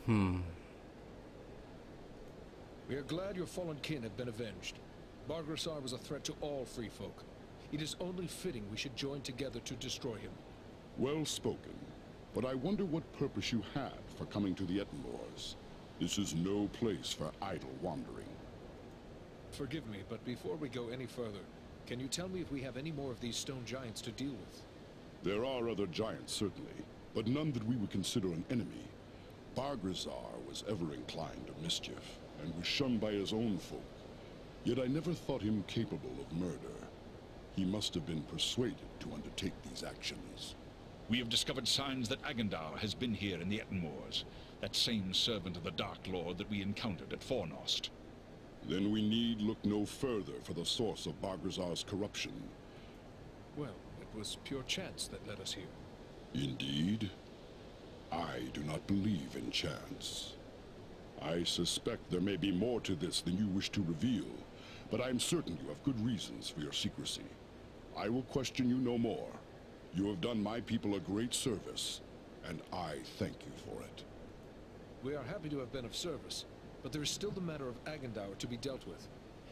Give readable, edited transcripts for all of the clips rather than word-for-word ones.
We are glad your fallen kin have been avenged. Bargrasar was a threat to all free folk. It is only fitting we should join together to destroy him. Well spoken. But I wonder what purpose you had for coming to the Ettenmoors. This is no place for idle wandering. Forgive me, but before we go any further, can you tell me if we have any more of these stone giants to deal with? There are other giants, certainly, but none that we would consider an enemy. Bargrasar was ever inclined to mischief, and was shunned by his own folk. Yet I never thought him capable of murder. He must have been persuaded to undertake these actions. We have discovered signs that Agandar has been here in the Ettenmoors, that same servant of the Dark Lord that we encountered at Fornost. Then we need look no further for the source of Bargrasar's corruption. Well, it was pure chance that led us here. Indeed? I do not believe in chance. I suspect there may be more to this than you wish to reveal, but I am certain you have good reasons for your secrecy. I will question you no more. You have done my people a great service, and I thank you for it. We are happy to have been of service, but there is still the matter of Agandar to be dealt with.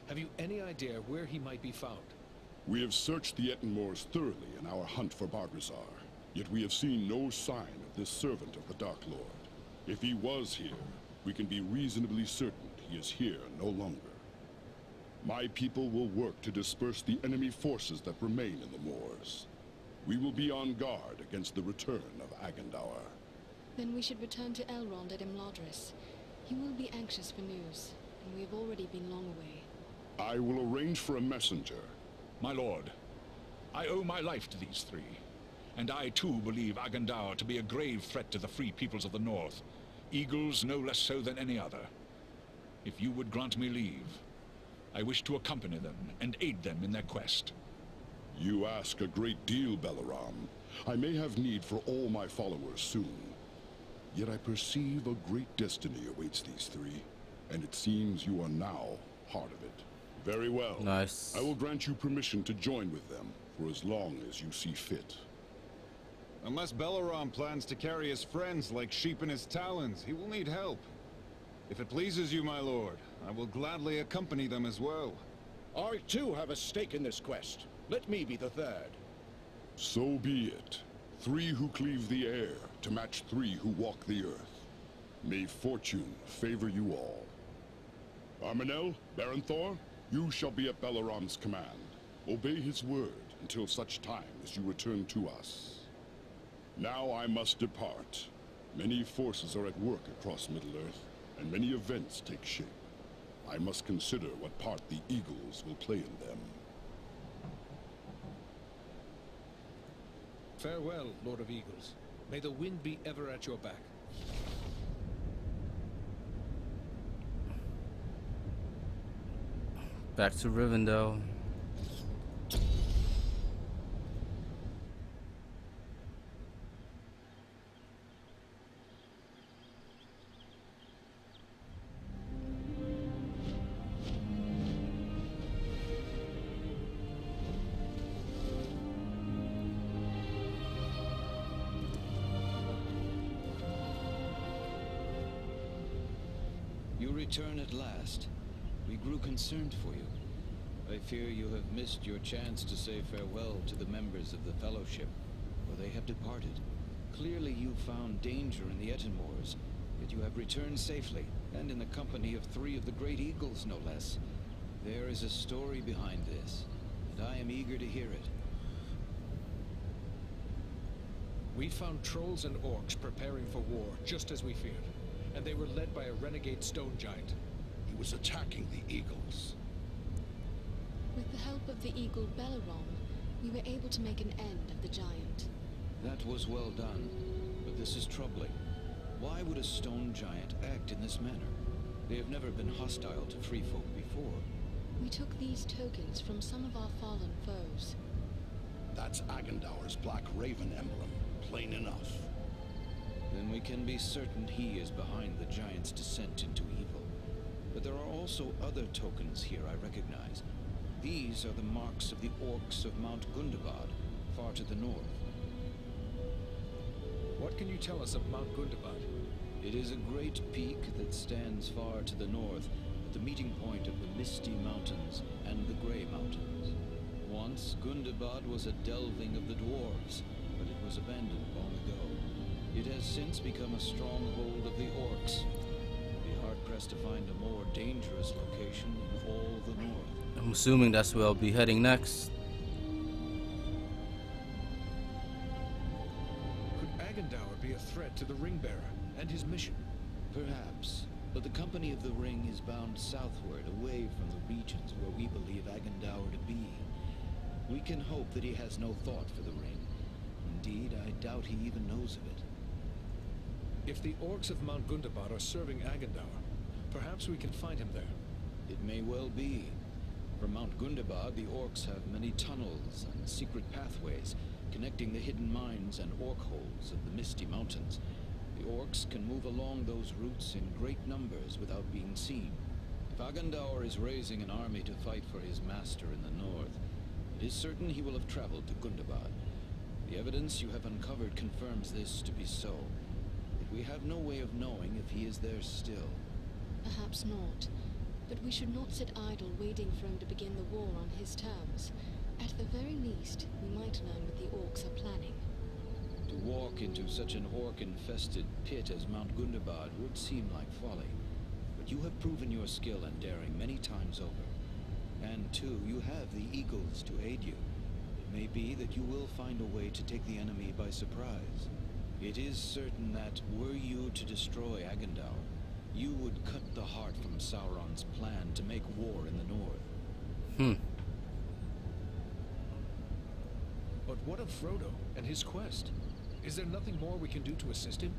Have you any idea where he might be found? We have searched the Ettenmoors thoroughly in our hunt for Bargrasar, yet we have seen no sign of this servant of the Dark Lord. If he was here, we can be reasonably certain he is here no longer. My people will work to disperse the enemy forces that remain in the moors. We will be on guard against the return of Agandar. Then we should return to Elrond at Imladris. He will be anxious for news, and we have already been long away. I will arrange for a messenger. My lord, I owe my life to these three, and I too believe Agandar to be a grave threat to the free peoples of the North. Eagles no less so than any other. If you would grant me leave, I wish to accompany them and aid them in their quest. You ask a great deal, Balaram. I may have need for all my followers soon. Yet I perceive a great destiny awaits these three, and it seems you are now part of it. Very well. Nice. I will grant you permission to join with them for as long as you see fit. Unless Balaram plans to carry his friends like sheep in his talons, he will need help. If it pleases you, my lord, I will gladly accompany them as well. I too have a stake in this quest. Let me be the third. So be it. 3 who cleave the air to match 3 who walk the earth. May fortune favor you all. Armanel, Barenthor, you shall be at Balaram's command. Obey his word until such time as you return to us. Now I must depart. Many forces are at work across Middle-earth, and many events take shape. I must consider what part the Eagles will play in them. Farewell, Lord of Eagles. May the wind be ever at your back. Back to Rivendell. You return at last. We grew concerned for you. I fear you have missed your chance to say farewell to the members of the Fellowship, for they have departed. Clearly you found danger in the Ettenmoors, yet you have returned safely, and in the company of 3 of the Great Eagles, no less. There is a story behind this, and I am eager to hear it. We found trolls and orcs preparing for war, just as we feared. And they were led by a renegade stone giant. He was attacking the Eagles. With the help of the eagle Balaram, we were able to make an end of the giant. That was well done, but this is troubling. Why would a stone giant act in this manner? They have never been hostile to free folk before. We took these tokens from some of our fallen foes. That's Agandaur's Black Raven emblem, plain enough. Then we can be certain he is behind the giant's descent into evil. But there are also other tokens here I recognize. These are the marks of the orcs of Mount Gundabad, far to the north. What can you tell us of Mount Gundabad? It is a great peak that stands far to the north, at the meeting point of the Misty Mountains and the Grey Mountains. Once, Gundabad was a delving of the dwarves, but it was abandoned long ago. It has since become a stronghold of the orcs. Be hard-pressed to find a more dangerous location in all the north. I'm assuming that's where I'll be heading next. Could Agendour be a threat to the Ringbearer and his mission? Perhaps, but the Company of the Ring is bound southward, away from the regions where we believe Agendour to be. We can hope that he has no thought for the Ring. Indeed, I doubt he even knows of it. If the orcs of Mount Gundabad are serving Agendour, perhaps we can find him there. It may well be. From Mount Gundabad, the orcs have many tunnels and secret pathways connecting the hidden mines and orc holes of the Misty Mountains. The orcs can move along those routes in great numbers without being seen. If Agendour is raising an army to fight for his master in the north, it is certain he will have traveled to Gundabad. The evidence you have uncovered confirms this to be so. Yet we have no way of knowing if he is there still. Perhaps not. But we should not sit idle waiting for him to begin the war on his terms. At the very least, we might learn what the orcs are planning. To walk into such an orc-infested pit as Mount Gundabad would seem like folly. But you have proven your skill and daring many times over. And too, you have the eagles to aid you. It may be that you will find a way to take the enemy by surprise. It is certain that, were you to destroy Agendour, you would cut the heart from Sauron's plan to make war in the north. But what of Frodo and his quest? Is there nothing more we can do to assist him?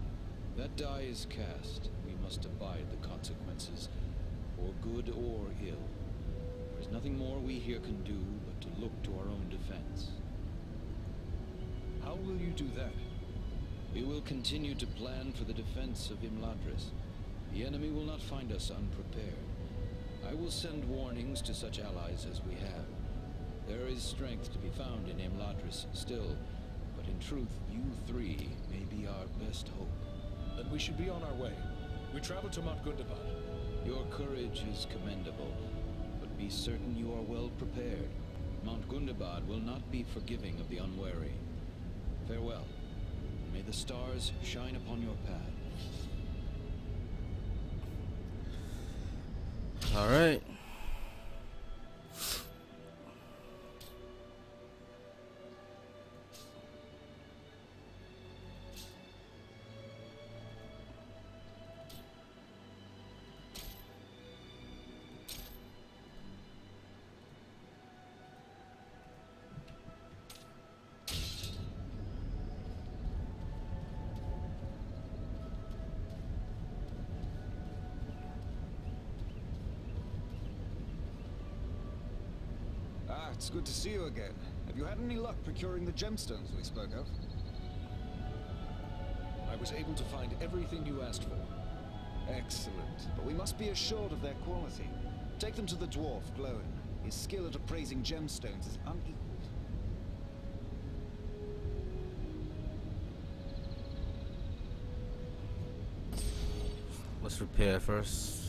That die is cast. We must abide the consequences, for good or ill. There's nothing more we here can do but to look to our own defense. How will you do that? We will continue to plan for the defense of Imladris. The enemy will not find us unprepared. I will send warnings to such allies as we have. There is strength to be found in Imladris still, but in truth, you three may be our best hope. Then we should be on our way. We travel to Mount Gundabad. Your courage is commendable, but be certain you are well prepared. Mount Gundabad will not be forgiving of the unwary. Farewell, and may the stars shine upon your path. All right. It's good to see you again. Have you had any luck procuring the gemstones we spoke of? I was able to find everything you asked for. Excellent. But we must be assured of their quality. Take them to the dwarf, Glowin. His skill at appraising gemstones is unequaled. Let's repair first.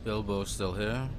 Bilbo's still here.